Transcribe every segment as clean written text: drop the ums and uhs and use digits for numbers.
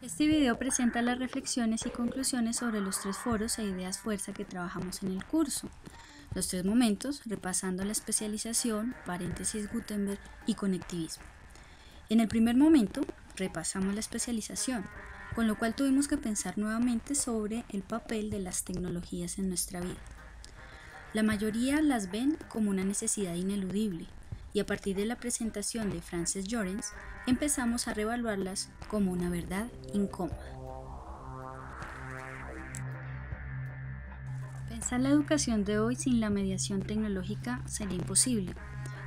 Este video presenta las reflexiones y conclusiones sobre los 3 foros e ideas fuerza que trabajamos en el curso. Los 3 momentos, repasando la especialización, paréntesis Gutenberg y conectivismo. En el primer momento, repasamos la especialización, con lo cual tuvimos que pensar nuevamente sobre el papel de las tecnologías en nuestra vida. La mayoría las ven como una necesidad ineludible, y a partir de la presentación de Frances Llorens, empezamos a reevaluarlas como una verdad incómoda. Pensar la educación de hoy sin la mediación tecnológica sería imposible,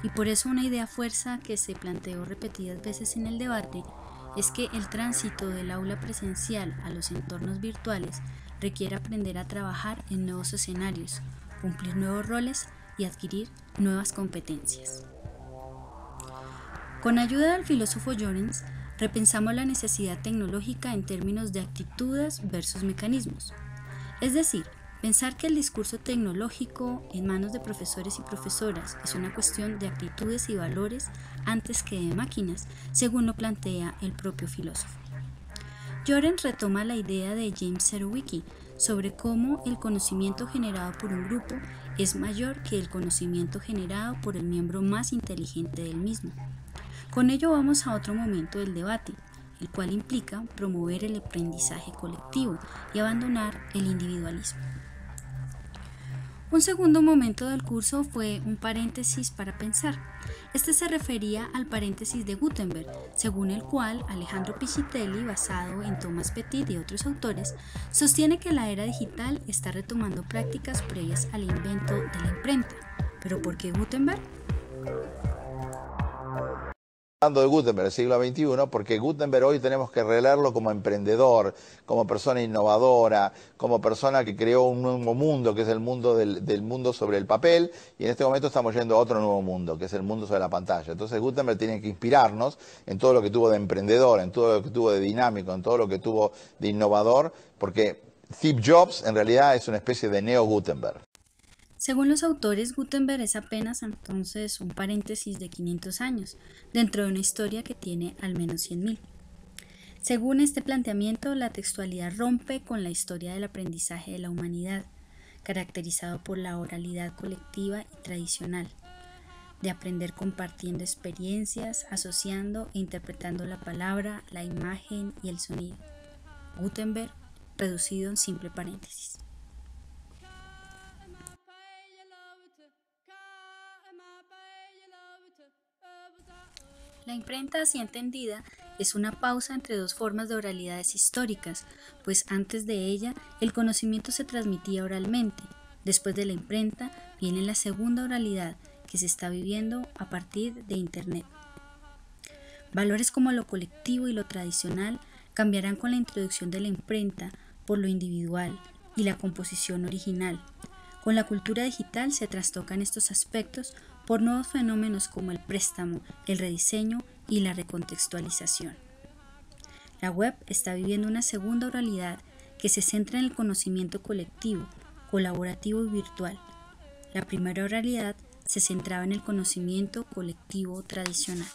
y por eso una idea fuerza que se planteó repetidas veces en el debate es que el tránsito del aula presencial a los entornos virtuales requiere aprender a trabajar en nuevos escenarios, cumplir nuevos roles y adquirir nuevas competencias. Con ayuda del filósofo Llorens, repensamos la necesidad tecnológica en términos de actitudes versus mecanismos. Es decir, pensar que el discurso tecnológico en manos de profesores y profesoras es una cuestión de actitudes y valores antes que de máquinas, según lo plantea el propio filósofo. Llorens retoma la idea de James Surowiecki sobre cómo el conocimiento generado por un grupo es mayor que el conocimiento generado por el miembro más inteligente del mismo. Con ello vamos a otro momento del debate, el cual implica promover el aprendizaje colectivo y abandonar el individualismo. Un segundo momento del curso fue un paréntesis para pensar. Este se refería al paréntesis de Gutenberg, según el cual Alejandro Pichitelli, basado en Thomas Petit y otros autores, sostiene que la era digital está retomando prácticas previas al invento de la imprenta. ¿Pero por qué Gutenberg? Hablando de Gutenberg del siglo XXI, porque Gutenberg hoy tenemos que releerlo como emprendedor, como persona innovadora, como persona que creó un nuevo mundo, que es el mundo del mundo sobre el papel, y en este momento estamos yendo a otro nuevo mundo, que es el mundo sobre la pantalla. Entonces Gutenberg tiene que inspirarnos en todo lo que tuvo de emprendedor, en todo lo que tuvo de dinámico, en todo lo que tuvo de innovador, porque Steve Jobs en realidad es una especie de neo-Gutenberg. Según los autores, Gutenberg es apenas entonces un paréntesis de 500 años, dentro de una historia que tiene al menos 100.000. Según este planteamiento, la textualidad rompe con la historia del aprendizaje de la humanidad, caracterizado por la oralidad colectiva y tradicional, de aprender compartiendo experiencias, asociando e interpretando la palabra, la imagen y el sonido. Gutenberg, reducido en simple paréntesis. La imprenta, así entendida, es una pausa entre dos formas de oralidades históricas, pues antes de ella el conocimiento se transmitía oralmente. Después de la imprenta viene la segunda oralidad que se está viviendo a partir de Internet. Valores como lo colectivo y lo tradicional cambiarán con la introducción de la imprenta por lo individual y la composición original. Con la cultura digital se trastocan estos aspectos por nuevos fenómenos como el préstamo, el rediseño y la recontextualización. La web está viviendo una segunda oralidad que se centra en el conocimiento colectivo, colaborativo y virtual. La primera oralidad se centraba en el conocimiento colectivo tradicional.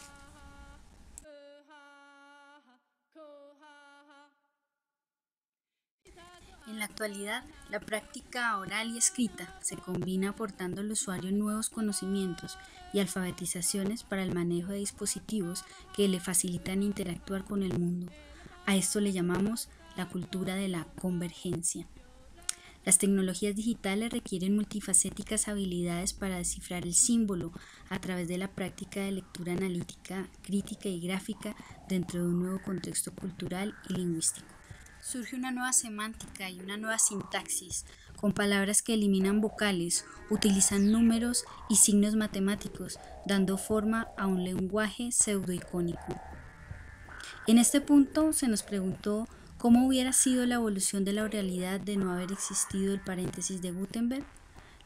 En la actualidad, la práctica oral y escrita se combina aportando al usuario nuevos conocimientos y alfabetizaciones para el manejo de dispositivos que le facilitan interactuar con el mundo. A esto le llamamos la cultura de la convergencia. Las tecnologías digitales requieren multifacéticas habilidades para descifrar el símbolo a través de la práctica de lectura analítica, crítica y gráfica dentro de un nuevo contexto cultural y lingüístico. Surge una nueva semántica y una nueva sintaxis, con palabras que eliminan vocales, utilizan números y signos matemáticos, dando forma a un lenguaje pseudoicónico. En este punto se nos preguntó cómo hubiera sido la evolución de la oralidad de no haber existido el paréntesis de Gutenberg.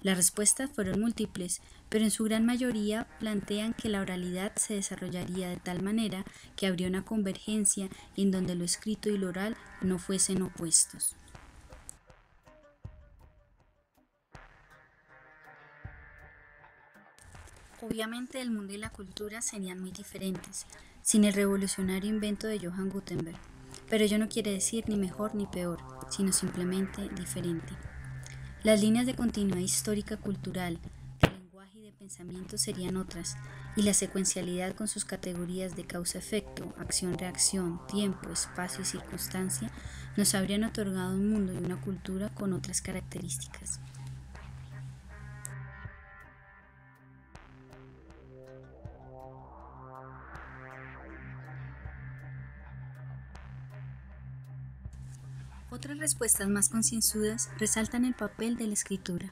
Las respuestas fueron múltiples, pero en su gran mayoría plantean que la oralidad se desarrollaría de tal manera que habría una convergencia en donde lo escrito y lo oral no fuesen opuestos. Obviamente el mundo y la cultura serían muy diferentes sin el revolucionario invento de Johann Gutenberg. Pero ello no quiere decir ni mejor ni peor, sino simplemente diferente. Las líneas de continuidad histórica cultural, de lenguaje y de pensamiento serían otras, y la secuencialidad con sus categorías de causa-efecto, acción-reacción, tiempo, espacio y circunstancia nos habrían otorgado un mundo y una cultura con otras características. Otras respuestas más concienzudas resaltan el papel de la escritura.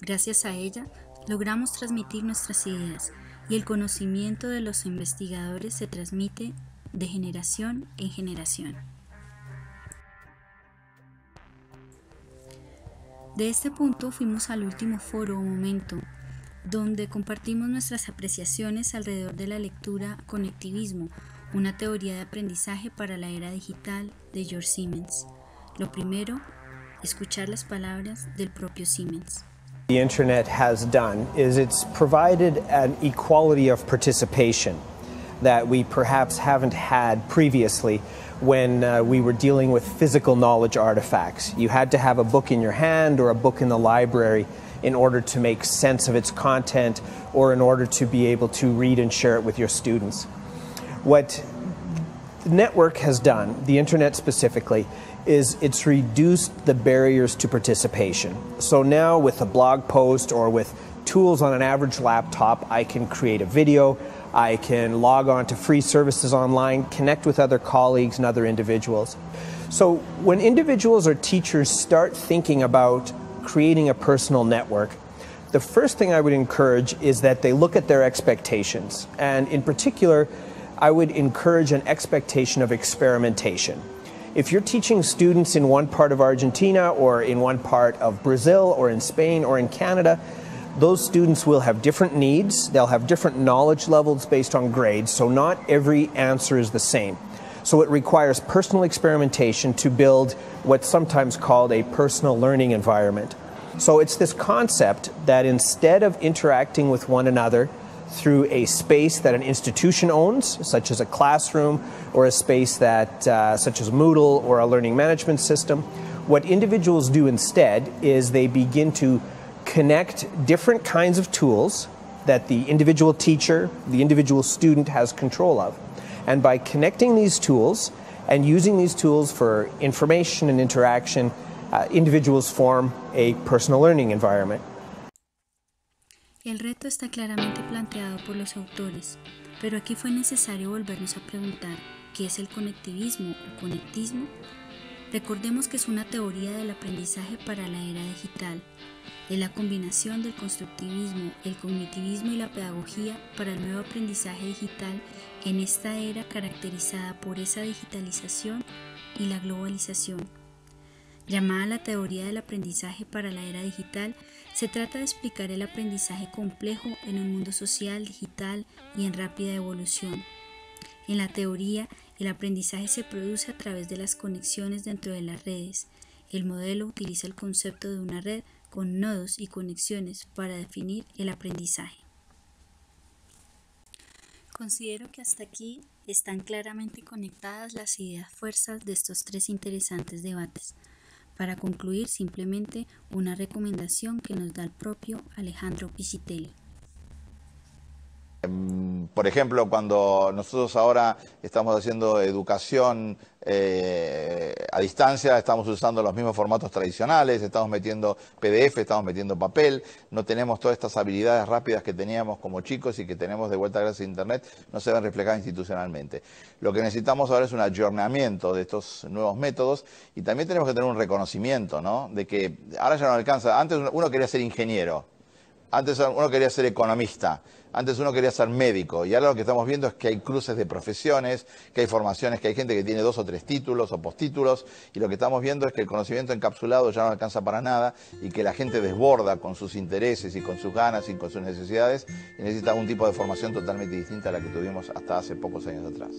Gracias a ella, logramos transmitir nuestras ideas y el conocimiento de los investigadores se transmite de generación en generación. De este punto fuimos al último foro o momento, donde compartimos nuestras apreciaciones alrededor de la lectura Conectivismo, una teoría de aprendizaje para la era digital de George Siemens. Lo primero, escuchar las palabras del propio Siemens. The internet has done is it's provided an equality of participation that we perhaps haven't had previously when we were dealing with physical knowledge artifacts. You had to have a book in your hand or a book in the library in order to make sense of its content or in order to be able to read and share it with your students. What the network has done, the internet specifically, is it's reduced the barriers to participation. So now with a blog post or with tools on an average laptop, I can create a video, I can log on to free services online, connect with other colleagues and other individuals. So when individuals or teachers start thinking about creating a personal network, the first thing I would encourage is that they look at their expectations. And in particular, I would encourage an expectation of experimentation. If you're teaching students in one part of Argentina or in one part of Brazil or in Spain or in Canada, those students will have different needs, they'll have different knowledge levels based on grades, so not every answer is the same. So it requires personal experimentation to build what's sometimes called a personal learning environment. So it's this concept that instead of interacting with one another through a space that an institution owns, such as a classroom, or a space that, such as Moodle or a learning management system, what individuals do instead is they begin to connect different kinds of tools that the individual teacher, the individual student has control of. And by connecting these tools and using these tools for information and interaction, individuals form a personal learning environment. El reto está claramente planteado por los autores, pero aquí fue necesario volvernos a preguntar ¿qué es el conectivismo o conectismo? Recordemos que es una teoría del aprendizaje para la era digital. Es la combinación del constructivismo, el cognitivismo y la pedagogía para el nuevo aprendizaje digital en esta era caracterizada por esa digitalización y la globalización. Llamada la teoría del aprendizaje para la era digital, se trata de explicar el aprendizaje complejo en un mundo social, digital y en rápida evolución. En la teoría, el aprendizaje se produce a través de las conexiones dentro de las redes. El modelo utiliza el concepto de una red con nodos y conexiones para definir el aprendizaje. Considero que hasta aquí están claramente conectadas las ideas fuerzas de estos tres interesantes debates. Para concluir, simplemente una recomendación que nos da el propio Alejandro Piscitelli. Por ejemplo, cuando nosotros ahora estamos haciendo educación a distancia, estamos usando los mismos formatos tradicionales, estamos metiendo PDF, estamos metiendo papel, no tenemos todas estas habilidades rápidas que teníamos como chicos y que tenemos de vuelta gracias a Internet, no se ven reflejadas institucionalmente. Lo que necesitamos ahora es un ayornamiento de estos nuevos métodos y también tenemos que tener un reconocimiento, ¿no? De que ahora ya no alcanza. Antes uno quería ser ingeniero, antes uno quería ser economista, antes uno quería ser médico y ahora lo que estamos viendo es que hay cruces de profesiones, que hay formaciones, que hay gente que tiene 2 o 3 títulos o postítulos y lo que estamos viendo es que el conocimiento encapsulado ya no alcanza para nada y que la gente desborda con sus intereses y con sus ganas y con sus necesidades y necesita un tipo de formación totalmente distinta a la que tuvimos hasta hace pocos años atrás.